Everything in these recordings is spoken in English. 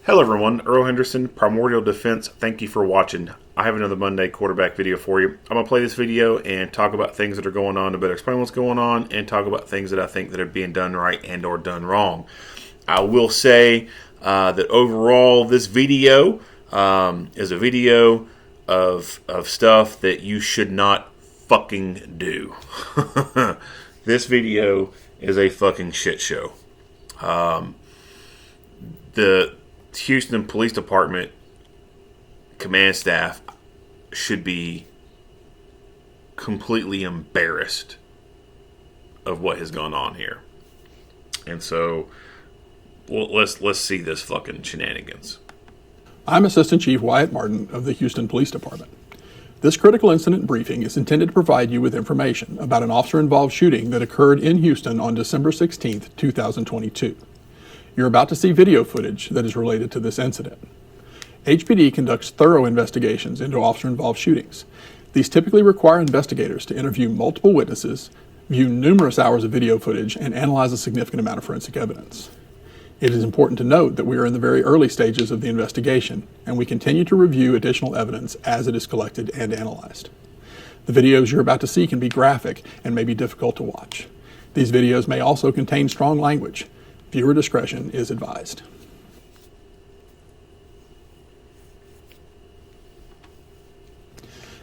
Hello everyone, Earl Henderson, Primordial Defense. Thank you for watching. I have another Monday quarterback video for you. I'm going to play this video and talk about things that are going on to better explain what's going on and talk about things that I think that are being done right and or done wrong. I will say that overall this video is a video of stuff that you should not fucking do. This video is a fucking shit show. The Houston Police Department command staff should be completely embarrassed of what has gone on here. And so let's see this fucking shenanigans. I'm Assistant Chief Wyatt Martin of the Houston Police Department. This critical incident briefing is intended to provide you with information about an officer-involved shooting that occurred in Houston on December 16, 2022. You're about to see video footage that is related to this incident. HPD conducts thorough investigations into officer-involved shootings. These typically require investigators to interview multiple witnesses, view numerous hours of video footage, and analyze a significant amount of forensic evidence. It is important to note that we are in the very early stages of the investigation, and we continue to review additional evidence as it is collected and analyzed. The videos you're about to see can be graphic and may be difficult to watch. These videos may also contain strong language. Viewer discretion is advised.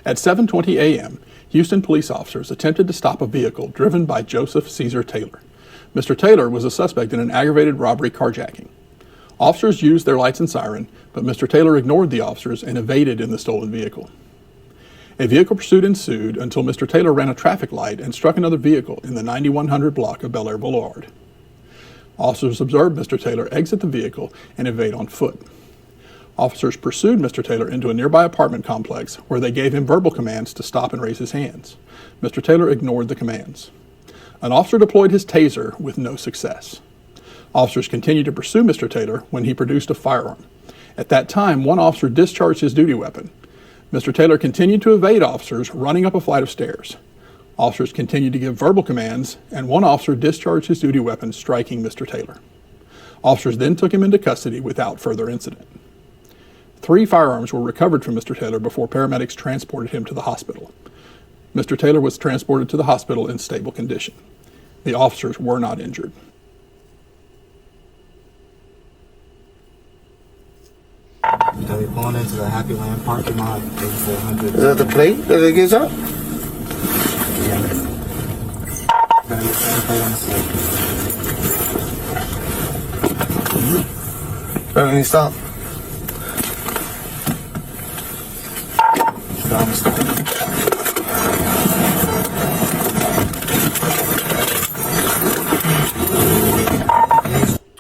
At 7:20 a.m., Houston police officers attempted to stop a vehicle driven by Joseph Ceasar Taylor. Mr. Taylor was a suspect in an aggravated robbery carjacking. Officers used their lights and siren, but Mr. Taylor ignored the officers and evaded in the stolen vehicle. A vehicle pursuit ensued until Mr. Taylor ran a traffic light and struck another vehicle in the 9100 block of Bel Air Boulevard. Officers observed Mr. Taylor exit the vehicle and evade on foot. Officers pursued Mr. Taylor into a nearby apartment complex where they gave him verbal commands to stop and raise his hands. Mr. Taylor ignored the commands. An officer deployed his taser with no success. Officers continued to pursue Mr. Taylor when he produced a firearm. At that time, one officer discharged his duty weapon. Mr. Taylor continued to evade officers, running up a flight of stairs. Officers continued to give verbal commands, and one officer discharged his duty weapon, striking Mr. Taylor. Officers then took him into custody without further incident. 3 firearms were recovered from Mr. Taylor before paramedics transported him to the hospital. Mr. Taylor was transported to the hospital in stable condition. The officers were not injured. Are we pulling into the Happy Land parking lot? 8400. Is that the plate that it gives up? Yeah. Better get the plate on the slip. Let me stop. Stop.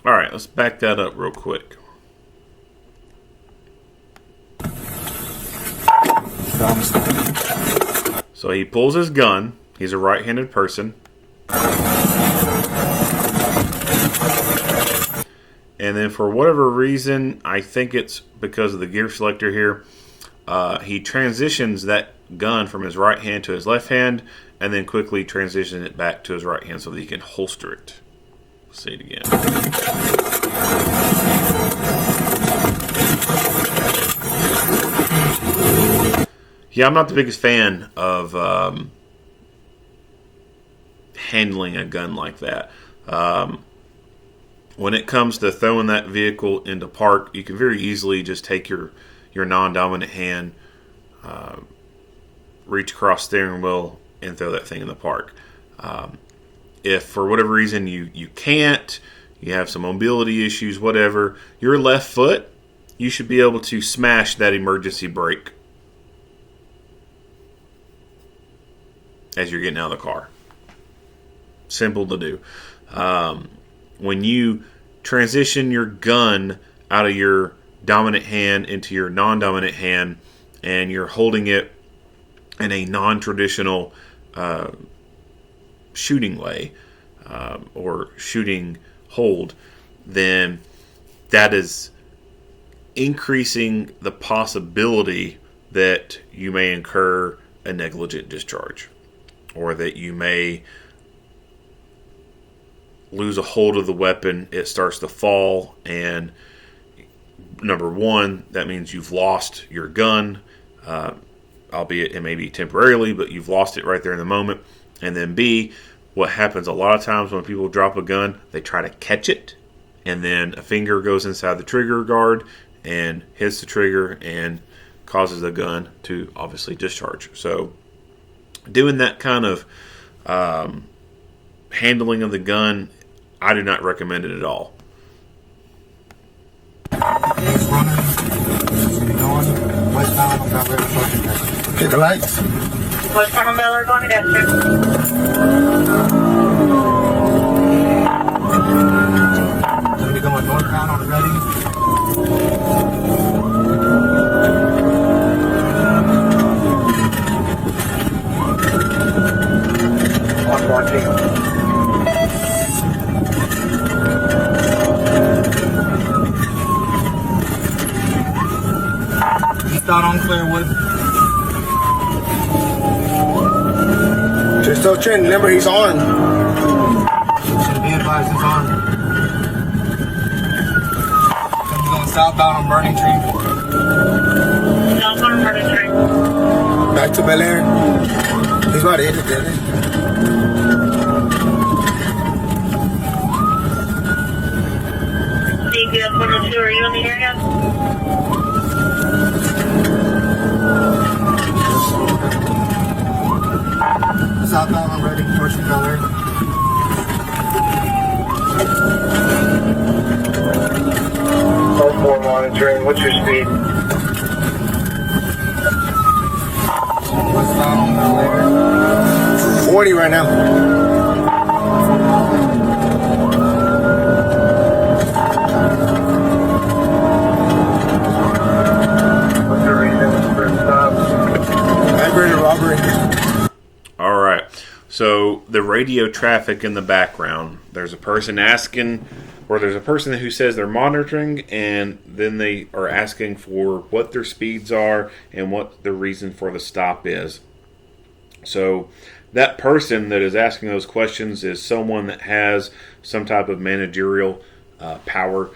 All right, let's back that up real quick. So he pulls his gun. He's a right-handed person. And then for whatever reason, I think it's because of the gear selector here, he transitions that gun from his right hand to his left hand and then quickly transitions it back to his right hand so that he can holster it. Let's see it again. Yeah, I'm not the biggest fan of handling a gun like that. When it comes to throwing that vehicle into park, you can very easily just take your non-dominant hand, reach across the steering wheel, and throw that thing in the park. If for whatever reason you can't, you have some mobility issues, whatever, your left foot, you should be able to smash that emergency brake as you're getting out of the car. Simple to do. When you transition your gun out of your dominant hand into your non-dominant hand and you're holding it in a non-traditional shooting way or shooting hold, then that is increasing the possibility that you may incur a negligent discharge or that you may lose a hold of the weapon, it starts to fall, and number one, that means you've lost your gun, albeit it may be temporarily, but you've lost it right there in the moment. And then B, what happens a lot of times when people drop a gun, they try to catch it, and then a finger goes inside the trigger guard and hits the trigger and causes the gun to obviously discharge. So doing that kind of handling of the gun, I do not recommend it at all. He's running. He's going westbound on Mount River Parking. Hit the lights. Westbound on Miller going to Dexter. Gonna be going northbound on Ready. On watching. Eastbound on Clearwood. Just still trending. Remember, he's armed. Should be advised he's armed. Gonna be going southbound on Burning Tree. Southbound on Burning Tree. Back to Bel Air. He's about to hit it, didn't he? DPS 102, are you in the area? Southbound on Ready, pushing Bel Air. More monitoring. What's your speed? Westbound on Bel Air. 40 right now. What's the reason for stop? Aggravated robbery. All right. So the radio traffic in the background, there's a person asking, or there's a person who says they're monitoring, and then they are asking for what their speeds are and what the reason for the stop is. So that person that is asking those questions is someone that has some type of managerial power.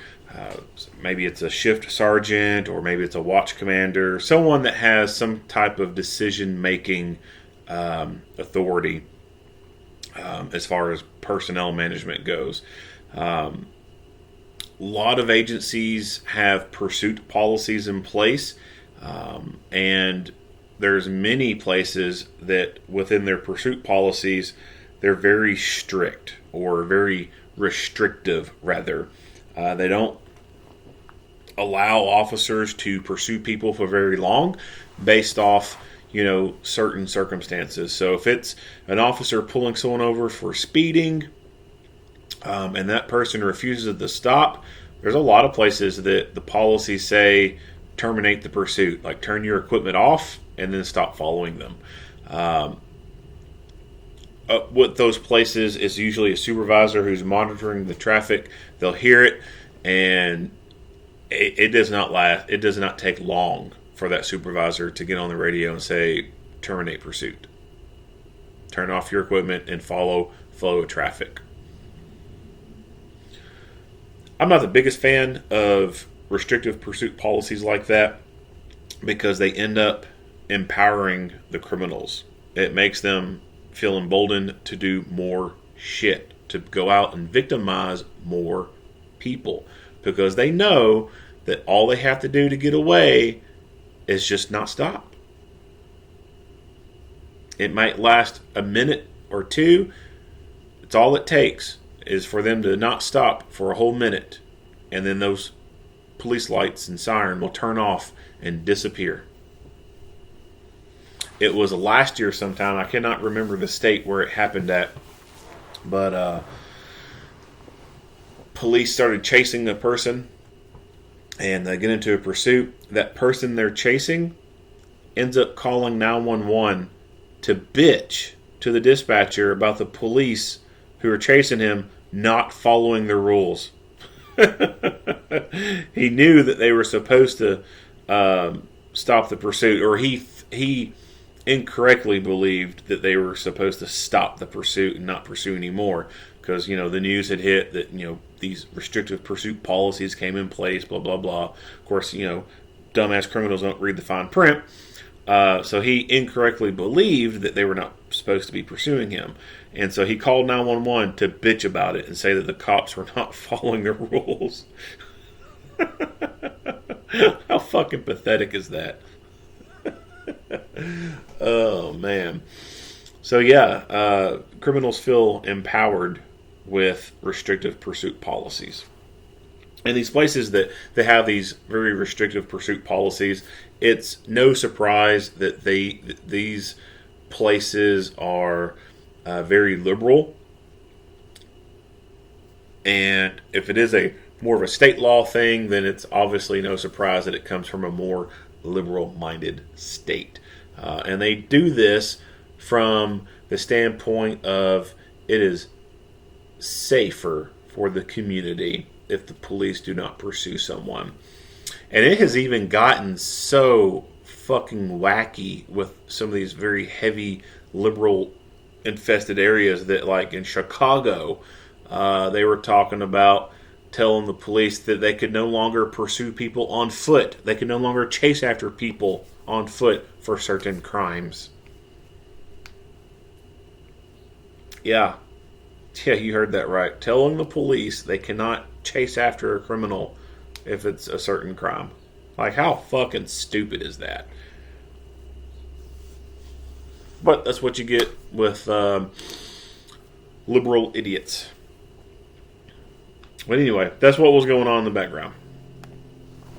Maybe it's a shift sergeant, or maybe it's a watch commander, someone that has some type of decision-making authority as far as personnel management goes. A lot of agencies have pursuit policies in place, and there's many places that within their pursuit policies, they're very strict, or very restrictive rather. They don't allow officers to pursue people for very long based off certain circumstances. So if it's an officer pulling someone over for speeding, and that person refuses to stop, there's a lot of places that the policies say terminate the pursuit, like turn your equipment off and then stop following them. What those places is usually a supervisor who's monitoring the traffic. They'll hear it, and it does not last. It does not take long for that supervisor to get on the radio and say, terminate pursuit. Turn off your equipment and follow flow of traffic. I'm not the biggest fan of restrictive pursuit policies like that, because they end up empowering the criminals. It makes them feel emboldened to do more shit, to go out and victimize more people, because they know that all they have to do to get away is just not stop. It might last a minute or two. It's all it takes is for them to not stop for a whole minute, and then those police lights and siren will turn off and disappear. It was last year sometime, I cannot remember the state where it happened at, but police started chasing a person, and they get into a pursuit. That person they're chasing ends up calling 911 to bitch to the dispatcher about the police who are chasing him not following the rules. He knew that they were supposed to stop the pursuit, or he incorrectly believed that they were supposed to stop the pursuit and not pursue anymore. because, the news had hit that, these restrictive pursuit policies came in place, blah, blah, blah. Of course, dumbass criminals don't read the fine print. So he incorrectly believed that they were not supposed to be pursuing him. And so he called 911 to bitch about it and say that the cops were not following the rules. How fucking pathetic is that? Oh, man. So, yeah, criminals feel empowered with restrictive pursuit policies. And these places that they have these very restrictive pursuit policies, it's no surprise that these places are very liberal. And if it is more of a state law thing, then it's obviously no surprise that it comes from a more liberal-minded state. And they do this from the standpoint of it is safer for the community if the police do not pursue someone. And it has even gotten so fucking wacky with some of these very heavy liberal infested areas that, like in Chicago, they were talking about telling the police that they could no longer pursue people on foot. They could no longer chase after people on foot for certain crimes. Yeah, you heard that right. Telling the police they cannot chase after a criminal if it's a certain crime. Like, how fucking stupid is that? But that's what you get with liberal idiots. But anyway, that's what was going on in the background.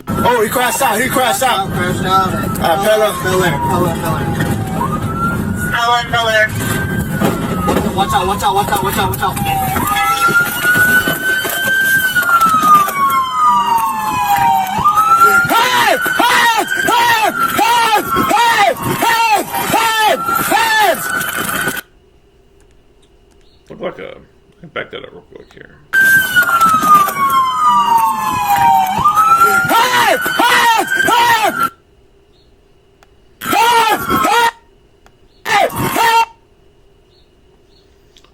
Oh, he crashed out. Crashed out. Fell in. Watch out. Look like a... Let me back that up real quick here.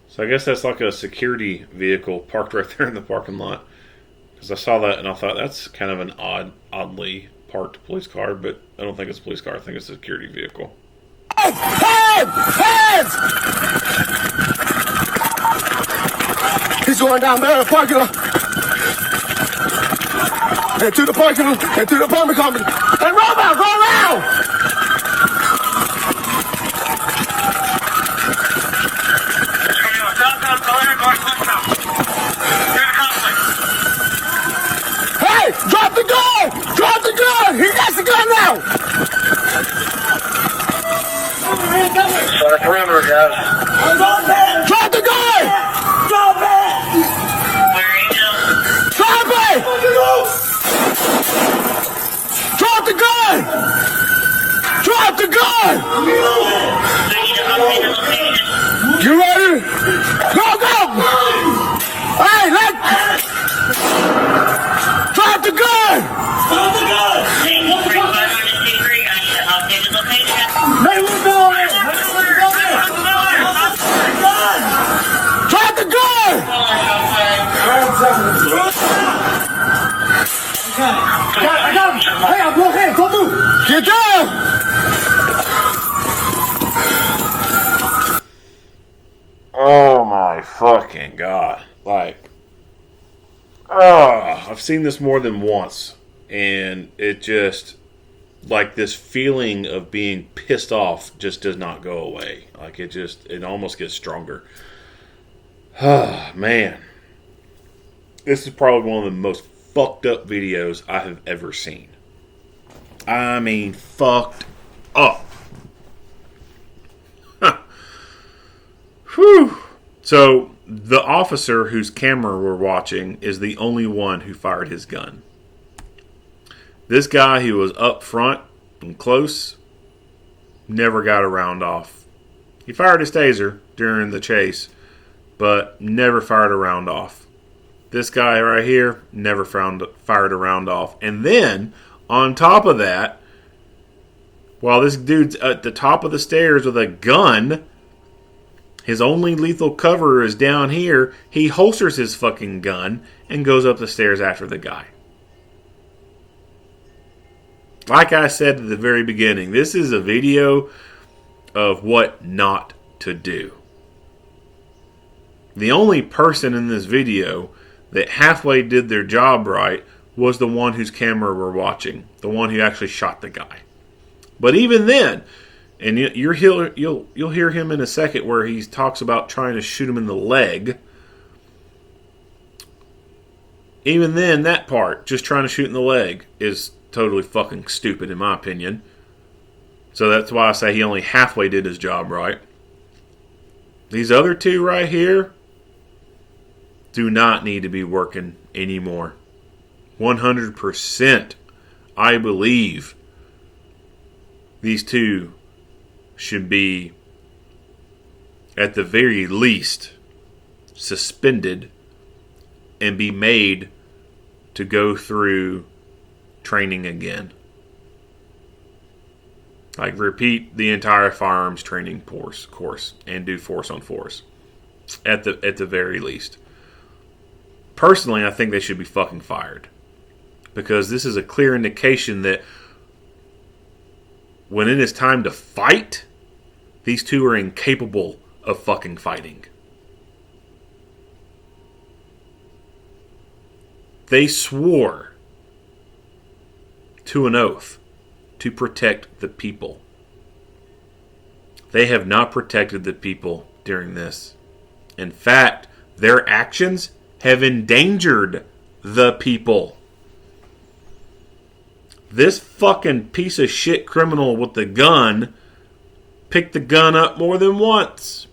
So I guess that's like a security vehicle parked right there in the parking lot. Because I saw that and I thought that's kind of an oddly parked police car, but I don't think it's a police car. I think it's a security vehicle. He's going down there in the parking lot. And to the parking lot. And to the apartment complex. And roll around. Hey, drop the gun. He got the gun now. Sorry, perimeter, guys. Drop the gun. Where are you now? Drop it. Drop the gun. You ready? Go! Hey, drop the gun! Drop the gun! I got him! Hey, I'm okay, don't move! Get down! Oh my fucking god. I've seen this more than once, and it just, this feeling of being pissed off just does not go away. It almost gets stronger. Man. This is probably one of the most fucked up videos I have ever seen. I mean, fucked up. Whew. So, the officer whose camera we're watching is the only one who fired his gun. This guy who was up front and close never got a round off. He fired his taser during the chase, but never fired a round off. This guy right here never fired a round off. And then, on top of that, while this dude's at the top of the stairs with a gun, His only lethal cover is down here. He holsters his fucking gun and goes up the stairs after the guy. Like I said at the very beginning, this is a video of what not to do. The only person in this video that halfway did their job right was the one whose camera we're watching. The one who actually shot the guy. But even then, and you'll hear him in a second where he talks about trying to shoot him in the leg. Even then, that part, just trying to shoot in the leg, is totally fucking stupid in my opinion. So that's why I say he only halfway did his job right. These other two right here do not need to be working anymore. 100%, I believe these two should be, at the very least, suspended and be made to go through training again. Like, repeat the entire firearms training course and do force on force at the very least. Personally, I think they should be fucking fired, because this is a clear indication that when it is time to fight, these two are incapable of fucking fighting. They swore to an oath to protect the people. They have not protected the people during this. In fact, their actions have endangered the people. This fucking piece of shit criminal with the gun picked the gun up more than once,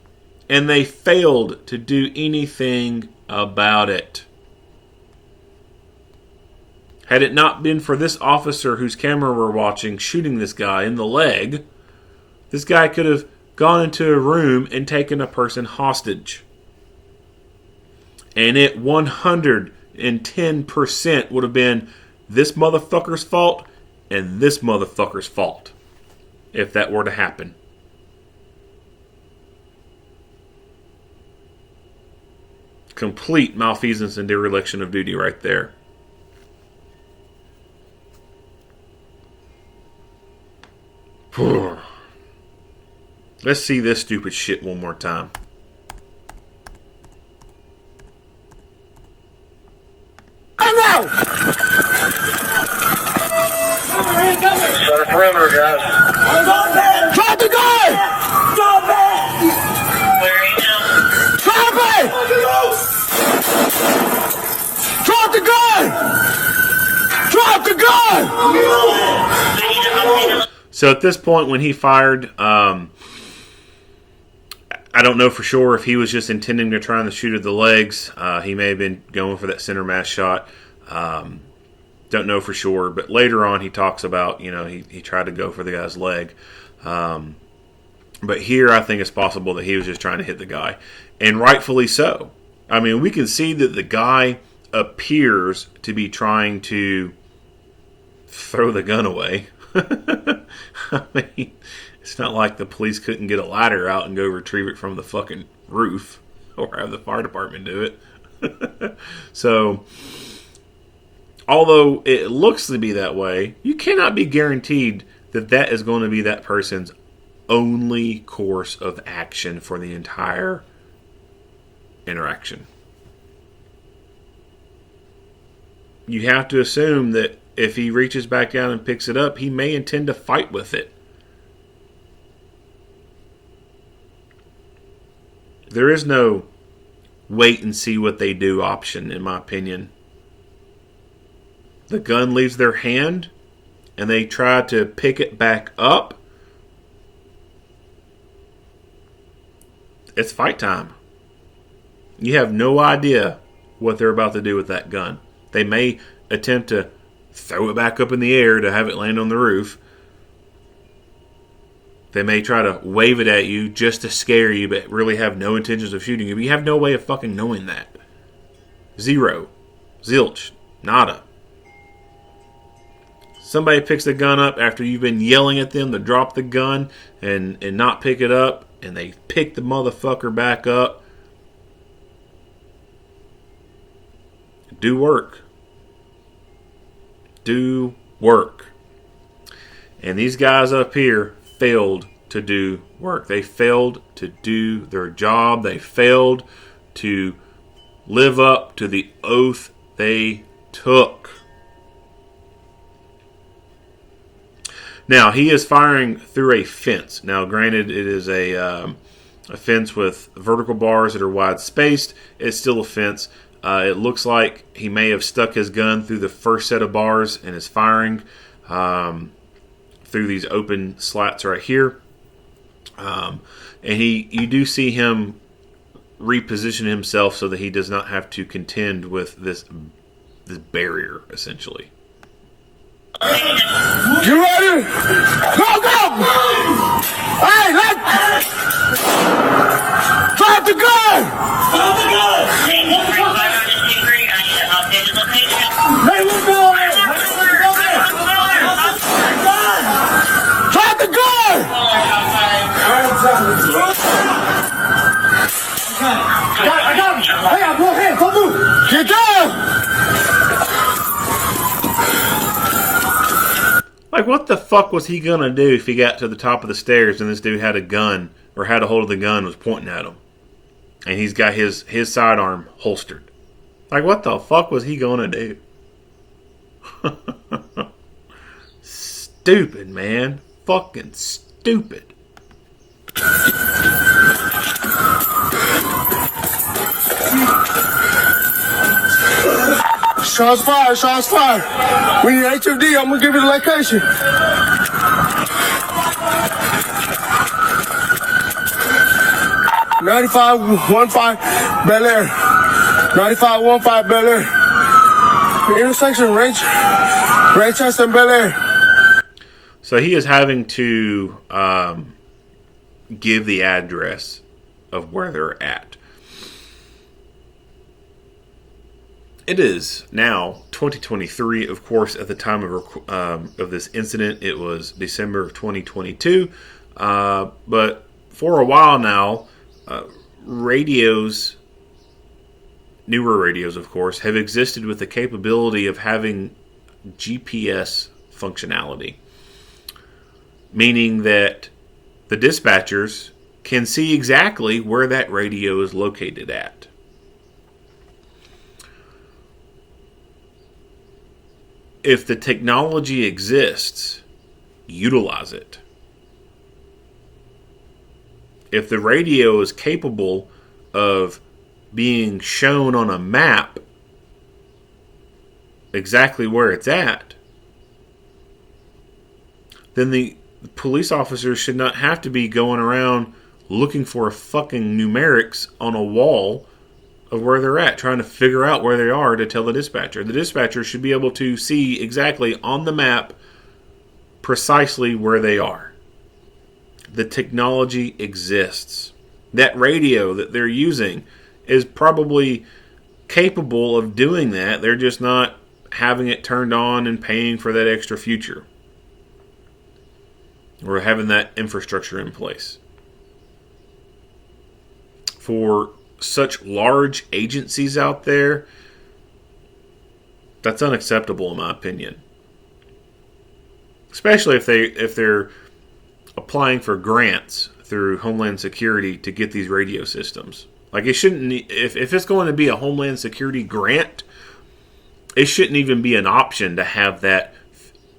and they failed to do anything about it. Had it not been for this officer whose camera we're watching shooting this guy in the leg, this guy could have gone into a room and taken a person hostage. And it 110% would have been this motherfucker's fault and this motherfucker's fault if that were to happen. Complete malfeasance and dereliction of duty right there. Let's see this stupid shit one more time. Now! Set a perimeter, guys. Drop the gun! Where are you now? Drop it! Drop the gun! Drop the gun! So at this point, when he fired, I don't know for sure if he was just intending to try and shoot at the legs. He may have been going for that center mass shot. Don't know for sure. But later on, he talks about, he tried to go for the guy's leg. But here, I think it's possible that he was just trying to hit the guy. And rightfully so. I mean, we can see that the guy appears to be trying to throw the gun away. I mean, it's not like the police couldn't get a ladder out and go retrieve it from the fucking roof or have the fire department do it. So, although it looks to be that way, you cannot be guaranteed that that is going to be that person's only course of action for the entire interaction. You have to assume that if he reaches back down and picks it up, he may intend to fight with it. There is no wait and see what they do option, in my opinion. The gun leaves their hand, and they try to pick it back up. It's fight time. You have no idea what they're about to do with that gun. They may attempt to throw it back up in the air to have it land on the roof. They may try to wave it at you just to scare you, but really have no intentions of shooting you. But you have no way of fucking knowing that. Zero. Zilch. Nada. Somebody picks the gun up after you've been yelling at them to drop the gun and not pick it up. and they pick the motherfucker back up. Do work. Do work. And these guys up here failed to do work. They failed to do their job. They failed to live up to the oath they took. Now, he is firing through a fence. Now, granted, it is a fence with vertical bars that are wide spaced. It's still a fence. It looks like he may have stuck his gun through the first set of bars and is firing through these open slats right here. And you do see him reposition himself so that he does not have to contend with this barrier, essentially. You ready? Go, go! Hey, drop the gun! Drop the gun! Hey, what's going on? Drop the gun! I got him! I got one hand, don't move! Get down! Like, what the fuck was he gonna do if he got to the top of the stairs and this dude had a gun, or had a hold of the gun and was pointing at him? And he's got his sidearm holstered. Like, what the fuck was he gonna do? Stupid, man. Fucking stupid. Shots fired, shots fired. We need HFD, I'm gonna give you the location. $95.15 Bel Air. $95.15 Bel Air. The intersection, Ranchester and Bel Air. So he is having to give the address of where they're at. It is now 2023, of course. At the time of this incident, it was December of 2022. But for a while now, radios, newer radios, of course, have existed with the capability of having GPS functionality, meaning that the dispatchers can see exactly where that radio is located at. If the technology exists, utilize it. If the radio is capable of being shown on a map exactly where it's at, then the police officers should not have to be going around looking for a fucking numerics on a wall of where they're at, trying to figure out where they are to tell the dispatcher. The dispatcher should be able to see exactly on the map precisely where they are. The technology exists. That radio that they're using is probably capable of doing that. They're just not having it turned on and paying for that extra feature, or having that infrastructure in place. For such large agencies out there, that's unacceptable in my opinion. Especially if they're applying for grants through Homeland Security to get these radio systems. Like, it shouldn't, if it's going to be a Homeland Security grant, it shouldn't even be an option to have that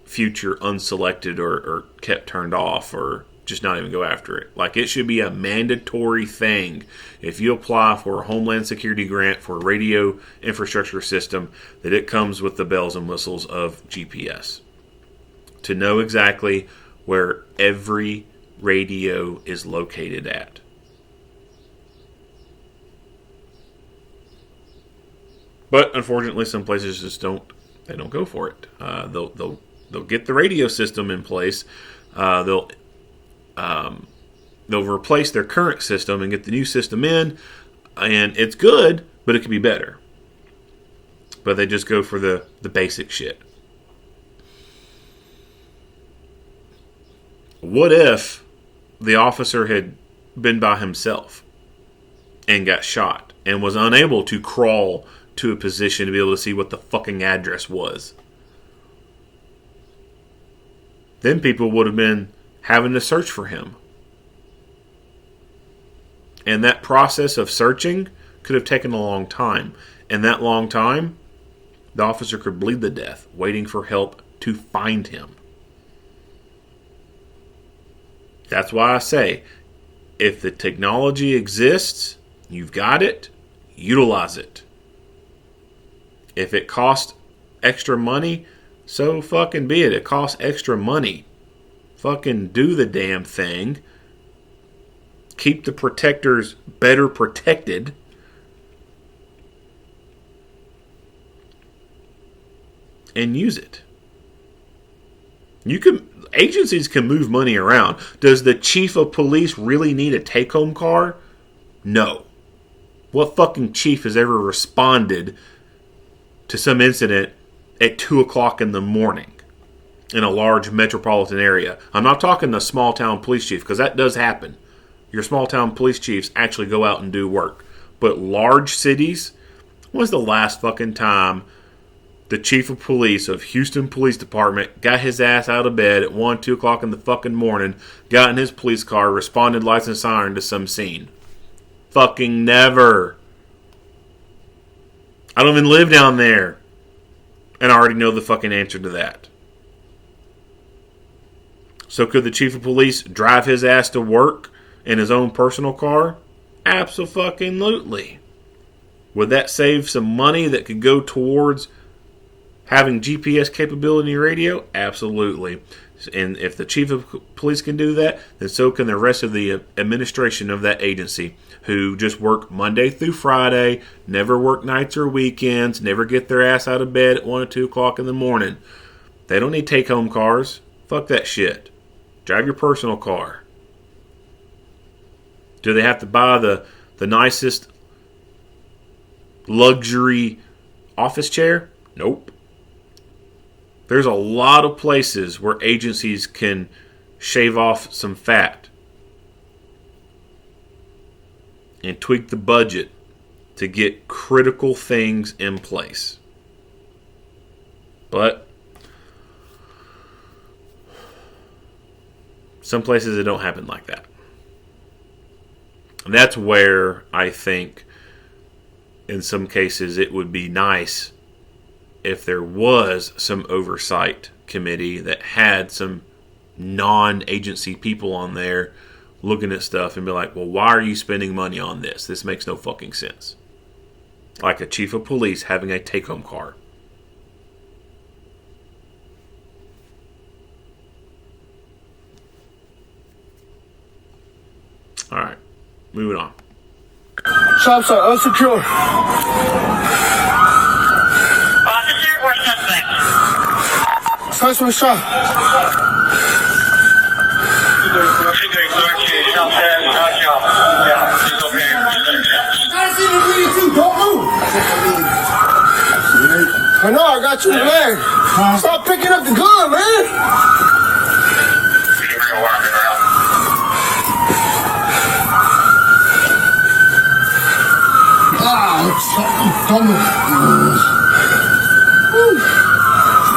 future unselected or kept turned off, or just not even go after it. Like, it should be a mandatory thing. If you apply for a Homeland Security grant for a radio infrastructure system, that it comes with the bells and whistles of GPS. To know exactly where every radio is located at. But unfortunately, some places just don't go for it. They'll get the radio system in place. They'll replace their current system and get the new system in, and it's good, but it could be better. But they just go for the basic shit. What if the officer had been by himself and got shot and was unable to crawl to a position to be able to see what the fucking address was, then people would have been having to search for him. And that process of searching could have taken a long time. And that long time, the officer could bleed to death waiting for help to find him. That's why I say, if the technology exists, you've got it, utilize it. If it costs extra money, so fucking be it. It costs extra money. Fucking do the damn thing. Keep the protectors better protected. And use it. Agencies can move money around. Does the chief of police really need a take-home car? No. What fucking chief has ever responded to some incident at 2 o'clock in the morning in a large metropolitan area? I'm not talking the small town police chief, because that does happen. Your small town police chiefs actually go out and do work. But large cities, when was the last fucking time the chief of police of Houston Police Department got his ass out of bed at 1, 2 o'clock in the fucking morning, got in his police car, responded lights and siren to some scene? Fucking never. I don't even live down there. And I already know the fucking answer to that. So could the chief of police drive his ass to work in his own personal car? Abso-fucking-lutely. Would that save some money that could go towards having GPS capability in your radio? Absolutely. And if the chief of police can do that, then so can the rest of the administration of that agency, who just work Monday through Friday, never work nights or weekends, never get their ass out of bed at 1 or 2 o'clock in the morning. They don't need take-home cars. Fuck that shit. Drive your personal car. Do they have to buy the nicest luxury office chair? Nope. There's a lot of places where agencies can shave off some fat and tweak the budget to get critical things in place. But some places it don't happen like that. And that's where I think in some cases it would be nice if there was some oversight committee that had some non-agency people on there looking at stuff and be like, well, why are you spending money on this? This makes no fucking sense. Like a chief of police having a take-home car. All right, moving on. Shops are unsecure. Officer or suspect? Suspect shot. I know, I got you, man. Stop picking up the gun, man.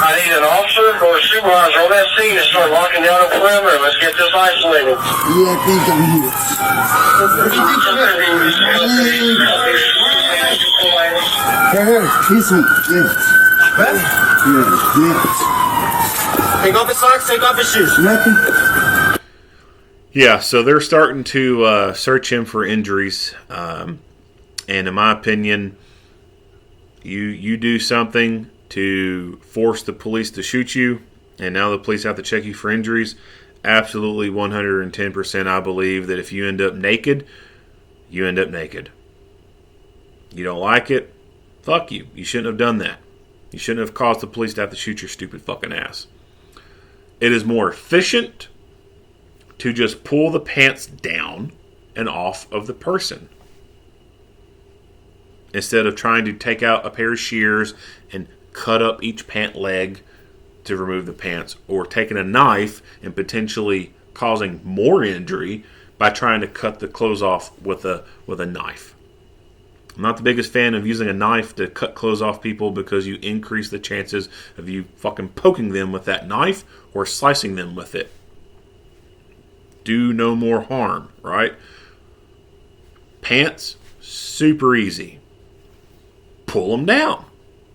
I need an officer or a supervisor on that scene to start locking down the perimeter. Let's get this isolated. Yeah, I think I'm here. This one, yes. Yes. Take off his socks, take off his shoes. Nothing. Yeah, so they're starting to search him for injuries. And in my opinion, you do something to force the police to shoot you, and now the police have to check you for injuries. Absolutely 110% I believe that if you end up naked, you end up naked. You don't like it? Fuck you. You shouldn't have done that. You shouldn't have caused the police to have to shoot your stupid fucking ass. It is more efficient to just pull the pants down and off of the person, instead of trying to take out a pair of shears and cut up each pant leg to remove the pants, or taking a knife and potentially causing more injury by trying to cut the clothes off with a knife. I'm not the biggest fan of using a knife to cut clothes off people because you increase the chances of you fucking poking them with that knife or slicing them with it. Do no more harm, right? Pants, super easy. Pull them down.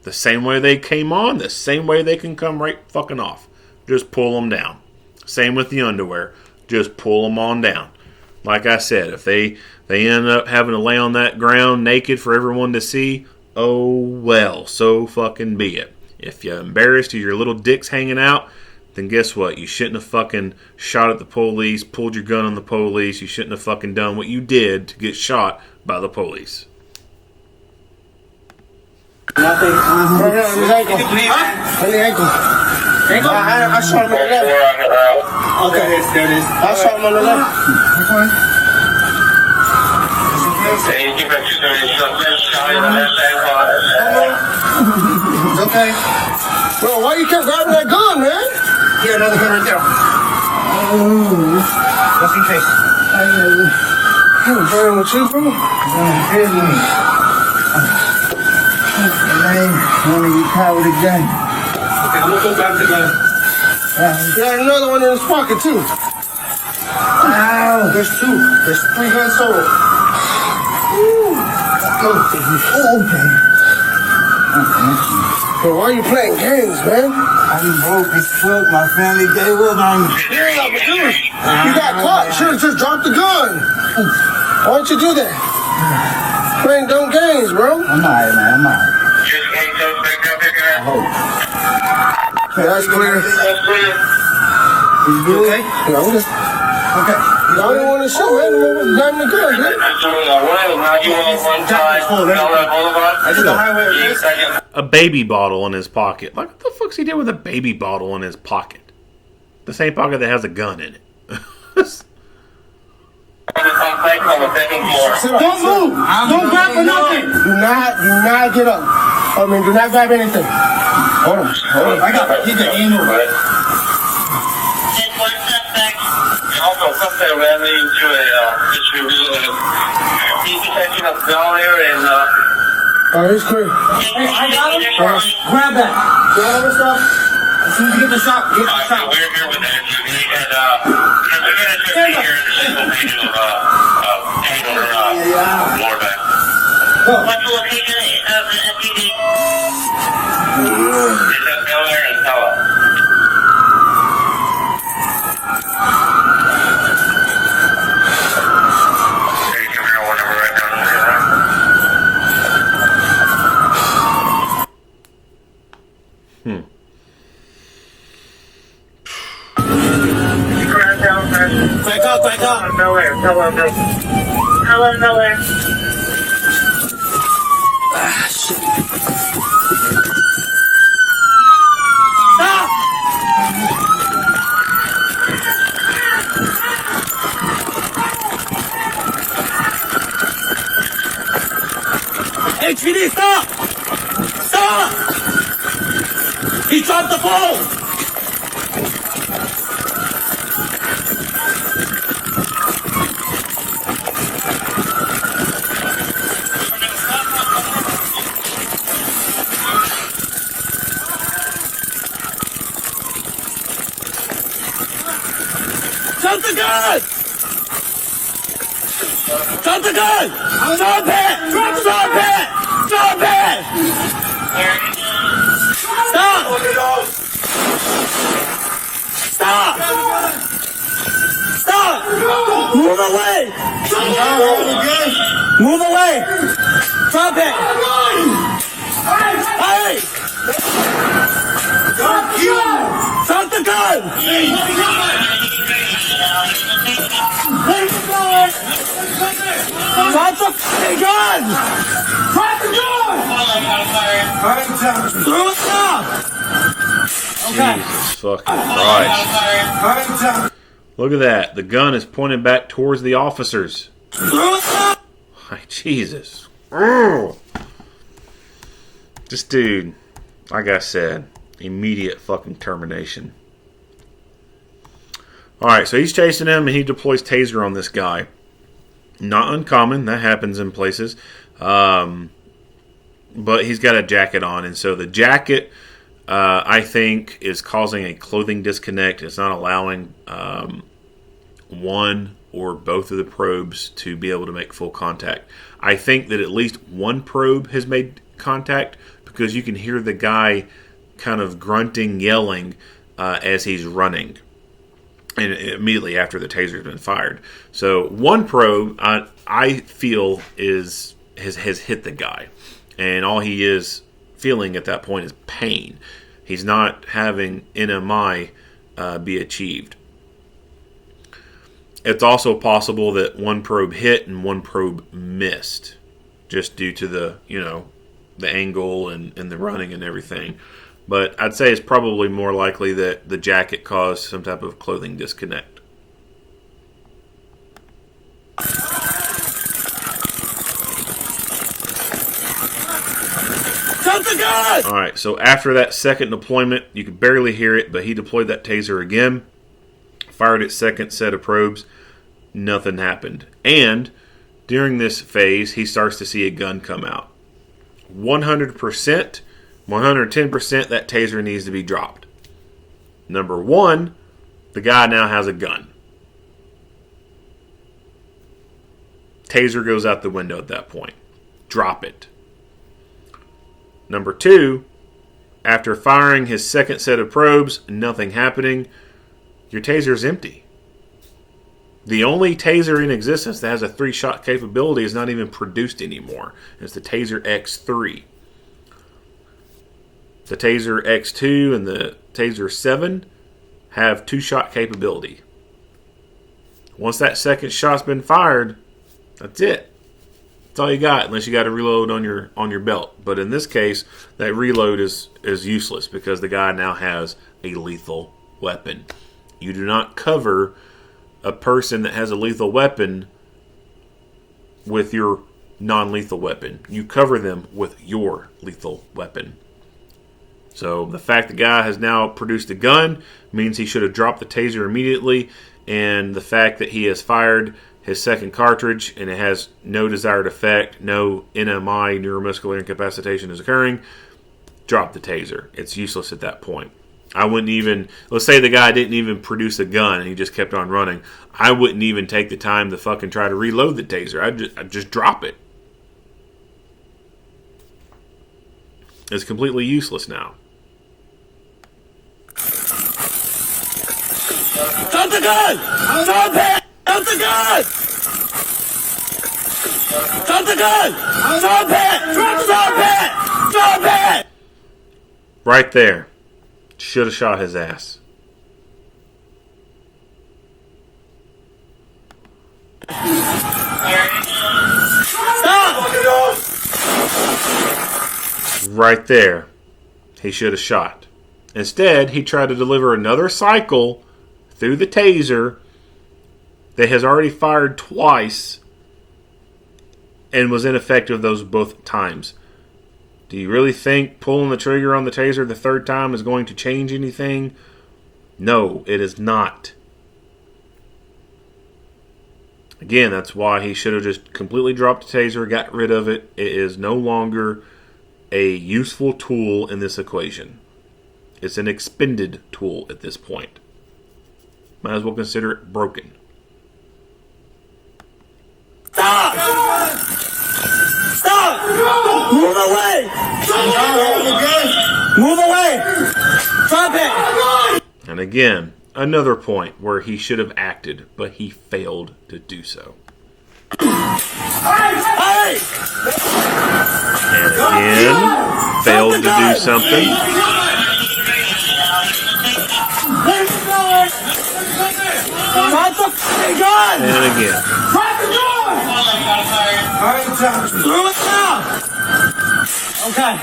The same way they came on, the same way they can come right fucking off. Just pull them down. Same with the underwear. Just pull them on down. Like I said, if they end up having to lay on that ground naked for everyone to see, oh well, so fucking be it. If you're embarrassed or your little dick's hanging out, then guess what? You shouldn't have fucking shot at the police, pulled your gun on the police. You shouldn't have fucking done what you did to get shot by the police. Nothing. Right here on his ankle. Huh? On the ankle. Ankle? I shot him on the left. Okay. There it is. I shot him on the left. Which one? It's okay. Bro, why you kept grabbing that gun, man? Here, another gun right there. What's in case? I'm burning with you, bro. Here's me. One of you caught with a gun. Okay, I'm gonna go grab the gun. He had another one in his pocket too. Wow. There's two. There's 3 guns total. Oh, okay. But why are you playing games, man? I'm broke as fuck. My family gave up on me. Yeah, but dude, you got caught. You should have just dropped the gun. Why'd you do that? Playing dumb games, bro. I'm alright, man. I'm alright. Okay, that's clear. That's clear. You okay? Yeah, I'm good. Okay. Y'all didn't want to show man. Got in the gun, man. A baby bottle in his pocket. Like, what the fuck's he doing with a baby bottle in his pocket? The same pocket that has a gun in it. Don't move. Don't grab for nothing. Do not get up. I mean, do not grab anything. Hold on. I got it. He's the angle. Also, something ran into a intersection of Delaware and Oh, he's clear. Hey, I got him. Grab that. Grab his stuff. As soon as you get the shot, get the shot. we're here with that. We're gonna just be here in the single page of more back. Go. What's the location of the SUV? It's at Delaware and Tella. Back up. Nowhere. Ah, shit. Stop! HPD, stop! Stop! He dropped the phone! Drop the gun! Drop the gun! Drop it! Drop it! Drop it! Stop! Stop! Stop! Move away! Move away! Drop it! Hey! Drop the gun! Drop the fucking gun! Drop the gun! Okay. Jesus fucking Christ. Look at that. The gun is pointed back towards the officers. My Jesus. Ugh. This dude, like I said, immediate fucking termination. Alright, so he's chasing him and he deploys taser on this guy. Not uncommon, that happens in places. But he's got a jacket on, and so the jacket, I think, is causing a clothing disconnect. It's not allowing one or both of the probes to be able to make full contact. I think that at least one probe has made contact because you can hear the guy kind of grunting, yelling as he's running. And immediately after the taser's been fired. So one probe, I feel, has hit the guy. And all he is feeling at that point is pain. He's not having NMI be achieved. It's also possible that one probe hit and one probe missed. Just due to the angle and the running and everything. But I'd say it's probably more likely that the jacket caused some type of clothing disconnect. Alright, so after that second deployment, you could barely hear it, but he deployed that taser again, fired its second set of probes, nothing happened. And during this phase, he starts to see a gun come out. 100%, 110% that taser needs to be dropped. Number one, the guy now has a gun. Taser goes out the window at that point. Drop it. Number two, after firing his second set of probes, nothing happening, your taser's empty. The only taser in existence that has a 3-shot capability is not even produced anymore. It's the Taser X3. The Taser X2 and the Taser 7 have 2-shot capability. Once that second shot's been fired, that's it. That's all you got, unless you got to reload on your belt. But in this case, that reload is useless because the guy now has a lethal weapon. You do not cover a person that has a lethal weapon with your non-lethal weapon. You cover them with your lethal weapon. So the fact the guy has now produced a gun means he should have dropped the taser immediately, and the fact that he has fired his second cartridge and it has no desired effect, no NMI, neuromuscular incapacitation is occurring, drop the taser. It's useless at that point. I wouldn't even, let's say the guy didn't even produce a gun and he just kept on running. I wouldn't even take the time to fucking try to reload the taser. I'd just drop it. It's completely useless now. Drop the gun! Drop it! Drop the gun! Drop the gun! Drop it! Drop it! Drop it! Right there. Should have shot his ass. Stop! Right there. He should have shot. Instead, he tried to deliver another cycle through the taser that has already fired twice and was ineffective those both times. Do you really think pulling the trigger on the taser the third time is going to change anything? No, it is not. Again, that's why he should have just completely dropped the taser, got rid of it. It is no longer a useful tool in this equation. It's an expended tool at this point. Might as well consider it broken. Stop! Stop! Move away! Move away! Drop it! And again, another point where he should have acted, but he failed to do so. Hey! And again, failed to do something. Drop the fucking gun! And again. Drop the gun! Move it now! Okay. I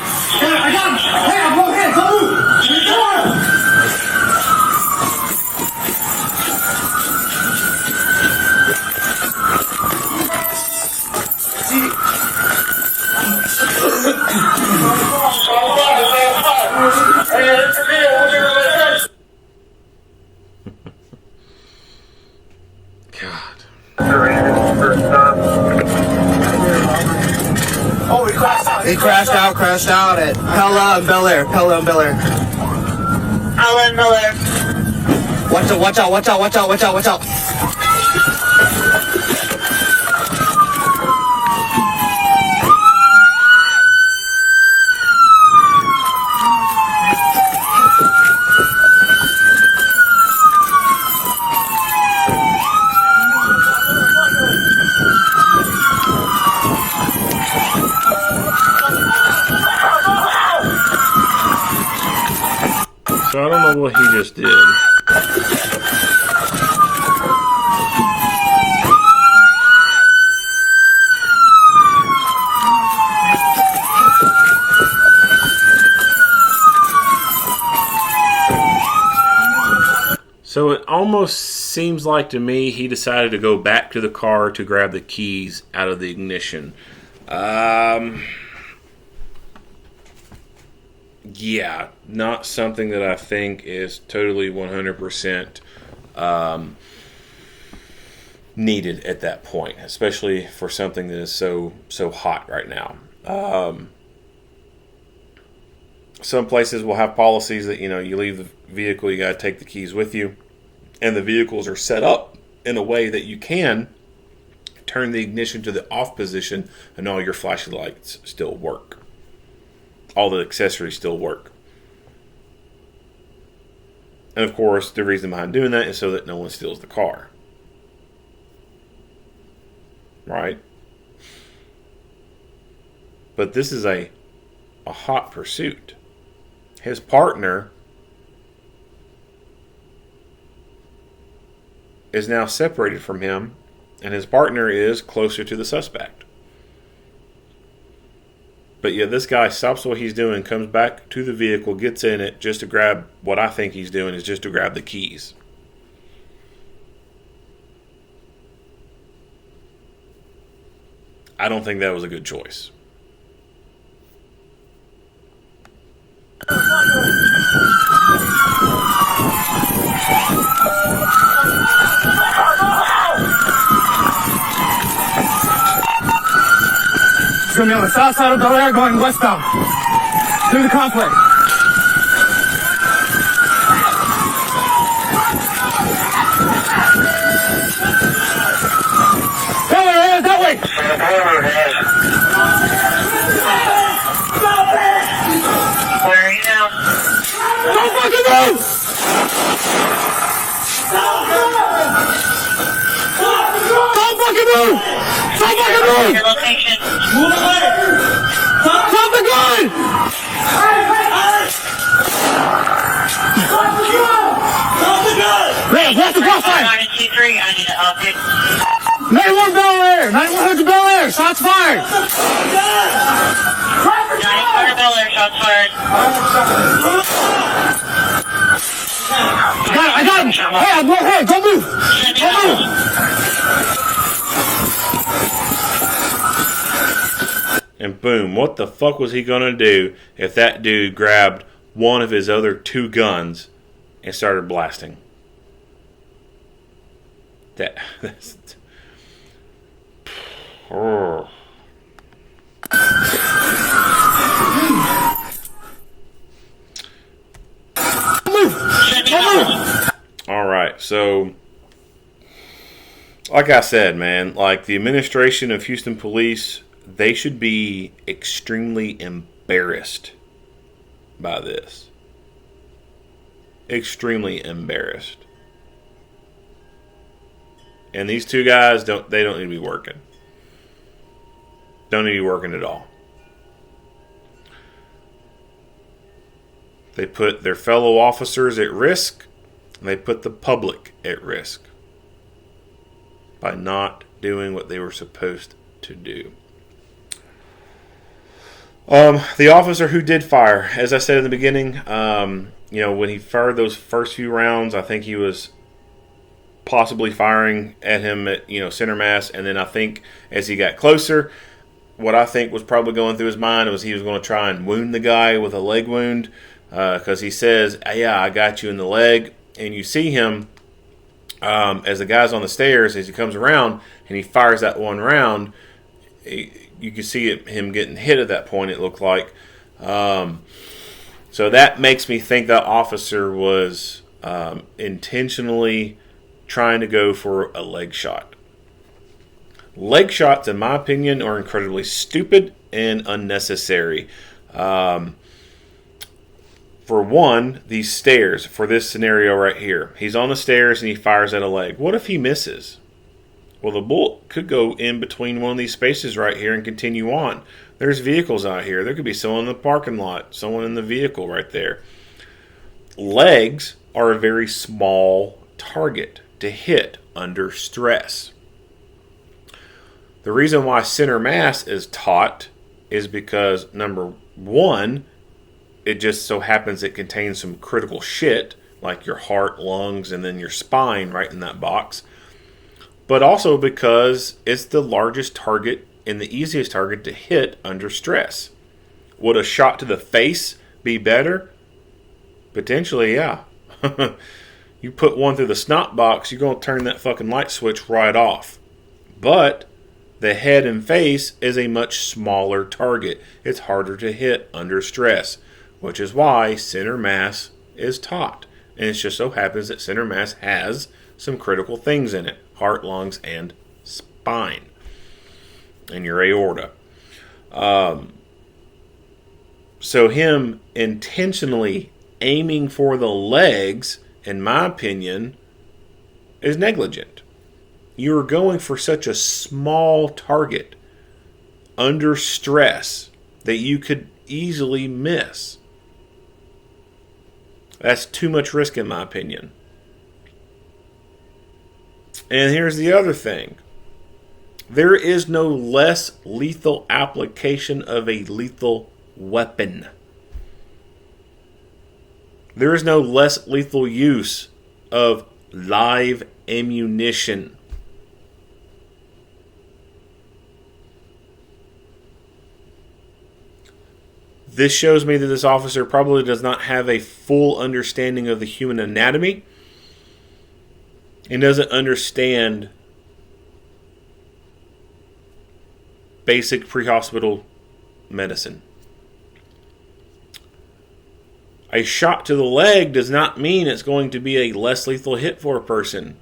got him! Hey, I'm going ahead! Don't move! Come on! He crashed out at Pella and Bel Air. Pella and Bel Air. Watch out. So I don't know what he just did. So it almost seems like to me he decided to go back to the car to grab the keys out of the ignition. Yeah, not something that I think is totally 100% needed at that point, especially for something that is so hot right now. Some places will have policies that, you leave the vehicle, you got to take the keys with you, and the vehicles are set up in a way that you can turn the ignition to the off position and all your flashing lights still work. All the accessories still work. And of course, the reason behind doing that is so that no one steals the car. Right? But this is a hot pursuit. His partner is now separated from him, and his partner is closer to the suspect. But yeah, this guy stops what he's doing, comes back to the vehicle, gets in it just to grab what I think he's doing is just to grab the keys. I don't think that was a good choice. It's gonna be on the south side of Bel Air going westbound through the complex. Bel Air, that way! Where are you now? Don't fucking move! Don't fucking move! Don't fucking move! Your location. Move away! Stop the gun! Stop the gun! Man, what's the crossfire? 923, I need an update. 91 Bel Air! 9100 Bel Air! Shots fired! 900 Bel Air, shots fired. I got him! Hey, don't move! Don't move! And boom, what the fuck was he going to do if that dude grabbed one of his other two guns and started blasting? That's oh. All right, so like I said, man, like the administration of Houston Police, they should be extremely embarrassed by this. Extremely embarrassed. And these two guys don't need to be working. Don't need to be working at all. They put their fellow officers at risk, and they put the public at risk by not doing what they were supposed to do. The officer who did fire, as I said in the beginning, when he fired those first few rounds, I think he was possibly firing at him at center mass, and then I think as he got closer, what I think was probably going through his mind was he was going to try and wound the guy with a leg wound, because he says, "Yeah, I got you in the leg," and you see him as the guy's on the stairs as he comes around and he fires that one round. you could see him getting hit at that point, it looked like. So that makes me think that officer was intentionally trying to go for a leg shot. Leg shots, in my opinion, are incredibly stupid and unnecessary. For one, these stairs, for this scenario right here, he's on the stairs and he fires at a leg. What if he misses? Well, the bullet could go in between one of these spaces right here and continue on. There's vehicles out here. There could be someone in the parking lot, someone in the vehicle right there. Legs are a very small target to hit under stress. The reason why center mass is taut is because, number one, it just so happens it contains some critical shit, like your heart, lungs, and then your spine right in that box. But also because it's the largest target and the easiest target to hit under stress. Would a shot to the face be better? Potentially, yeah. You put one through the snot box, you're going to turn that fucking light switch right off. But the head and face is a much smaller target. It's harder to hit under stress, which is why center mass is taut. And it just so happens that center mass has some critical things in it: heart, lungs, and spine, and your aorta. So him intentionally aiming for the legs, in my opinion, is negligent. You're going for such a small target under stress that you could easily miss. That's too much risk, in my opinion. And here's the other thing. There is no less lethal application of a lethal weapon. There is no less lethal use of live ammunition. This shows me that this officer probably does not have a full understanding of the human anatomy and doesn't understand basic pre-hospital medicine. A shot to the leg does not mean it's going to be a less lethal hit for a person.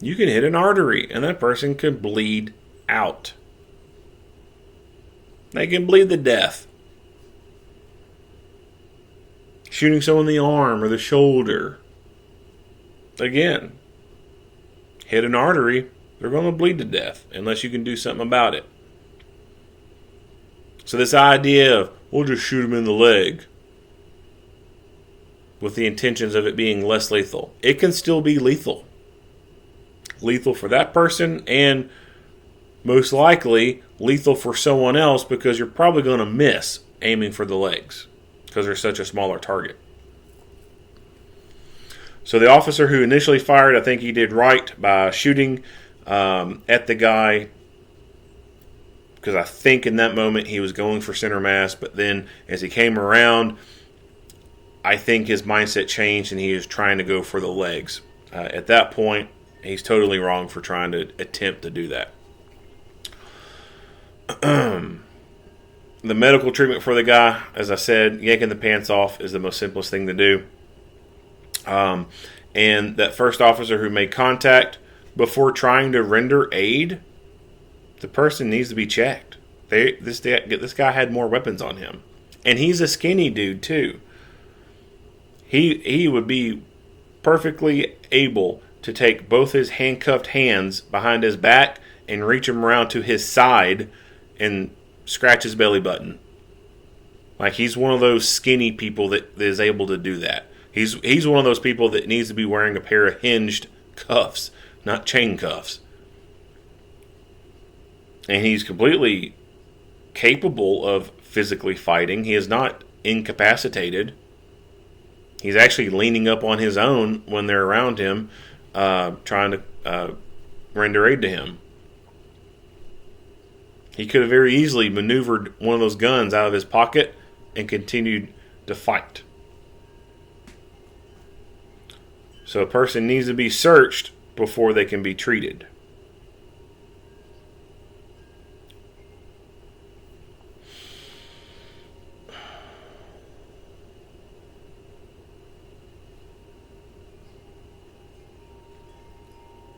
You can hit an artery and that person can bleed out. They can bleed to death. Shooting someone in the arm or the shoulder, again, hit an artery, they're going to bleed to death unless you can do something about it. So this idea of, we'll just shoot them in the leg with the intentions of it being less lethal, it can still be lethal. Lethal for that person and most likely lethal for someone else, because you're probably going to miss aiming for the legs because they're such a smaller target. So the officer who initially fired, I think he did right by shooting at the guy, because I think in that moment he was going for center mass, but then as he came around, I think his mindset changed and he was trying to go for the legs. At that point, he's totally wrong for trying to attempt to do that. The medical treatment for the guy, as I said, yanking the pants off is the most simplest thing to do. And that first officer who made contact, before trying to render aid, the person needs to be checked. This guy had more weapons on him. And he's a skinny dude too. He would be perfectly able to take both his handcuffed hands behind his back and reach him around to his side and scratch his belly button. Like, he's one of those skinny people that is able to do that. He's one of those people that needs to be wearing a pair of hinged cuffs, not chain cuffs. And he's completely capable of physically fighting. He is not incapacitated. He's actually leaning up on his own when they're around him, trying to render aid to him. He could have very easily maneuvered one of those guns out of his pocket and continued to fight. So a person needs to be searched before they can be treated.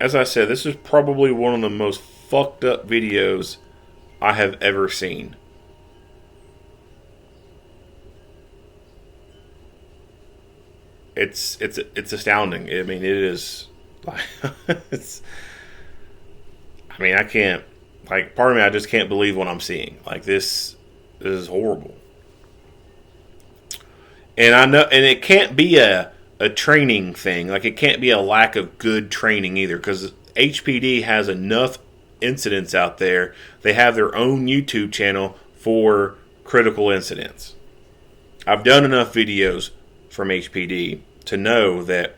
as I said, this is probably one of the most fucked up videos I have ever seen. It's astounding. I mean, it is like I can't, like, part of me, I just can't believe what I'm seeing. Like, this is horrible. And I know, and it can't be a training thing. Like, it can't be a lack of good training either, because HPD has enough incidents out there. They have their own YouTube channel for critical incidents. I've done enough videos from HPD to know that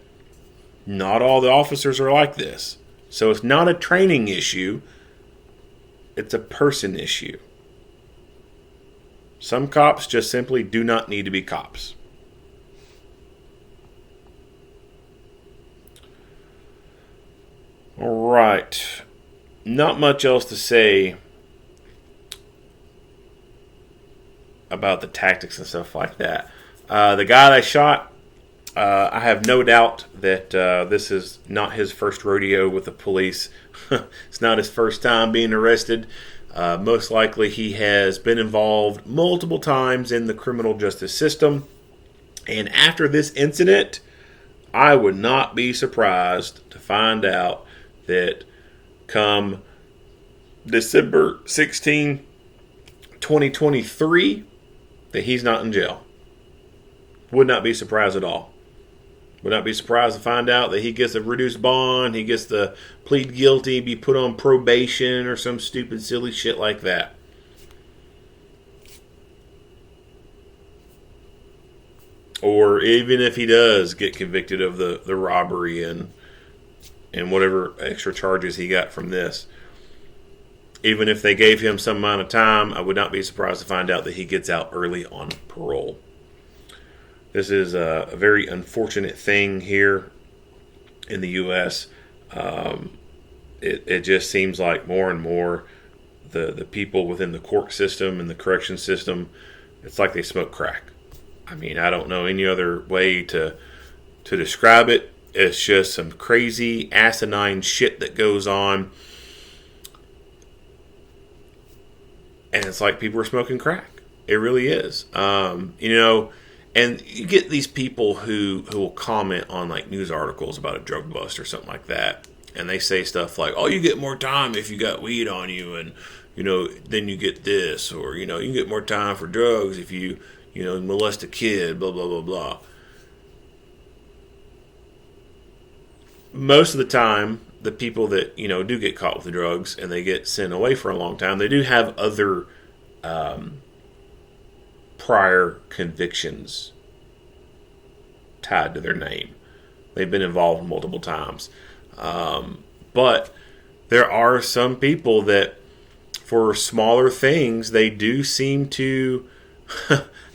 not all the officers are like this. So it's not a training issue. It's a person issue. Some cops just simply do not need to be cops. All right. Not much else to say about the tactics and stuff like that. The guy that shot, I have no doubt that this is not his first rodeo with the police. It's not his first time being arrested. Most likely he has been involved multiple times in the criminal justice system. And after this incident, I would not be surprised to find out that come December 16, 2023, that he's not in jail. Would not be surprised at all. Would not be surprised to find out that he gets a reduced bond, he gets to plead guilty, be put on probation or some stupid silly shit like that. Or even if he does get convicted of the robbery and whatever extra charges he got from this. Even if they gave him some amount of time, I would not be surprised to find out that he gets out early on parole. This is a very unfortunate thing here in the U.S. It just seems like more and more the people within the court system and the correction system, it's like they smoke crack. I mean, I don't know any other way to describe it. It's just some crazy, asinine shit that goes on. And it's like people are smoking crack. It really is. And you get these people who will comment on like news articles about a drug bust or something like that. And they say stuff like, oh, you get more time if you got weed on you. And, then you get this. Or, you can get more time for drugs if you molest a kid, blah, blah, blah, blah. Most of the time, the people that, do get caught with the drugs and they get sent away for a long time, they do have other prior convictions tied to their name. They've been involved multiple times. But there are some people that, for smaller things, they do seem to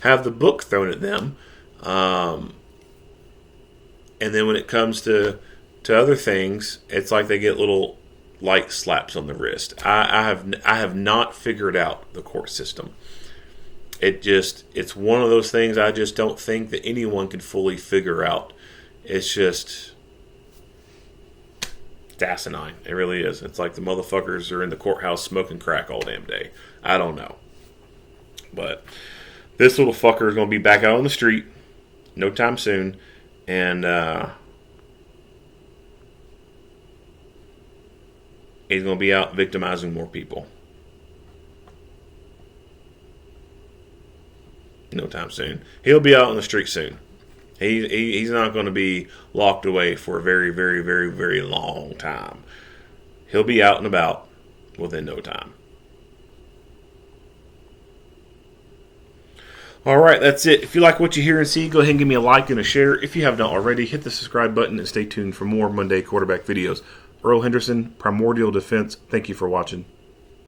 have the book thrown at them. And then when it comes to other things, it's like they get little light slaps on the wrist. I have not figured out the court system. It's one of those things I just don't think that anyone can fully figure out. It's asinine. It really is. It's like the motherfuckers are in the courthouse smoking crack all damn day. I don't know. But this little fucker is going to be back out on the street no time soon. And he's going to be out victimizing more people. No time soon. He'll be out on the street soon. He's not going to be locked away for a very, very, very, very long time. He'll be out and about within no time. All right, that's it. If you like what you hear and see, go ahead and give me a like and a share. If you have not already, hit the subscribe button and stay tuned for more Monday quarterback videos. Earl Henderson, Primordial Defense. Thank you for watching.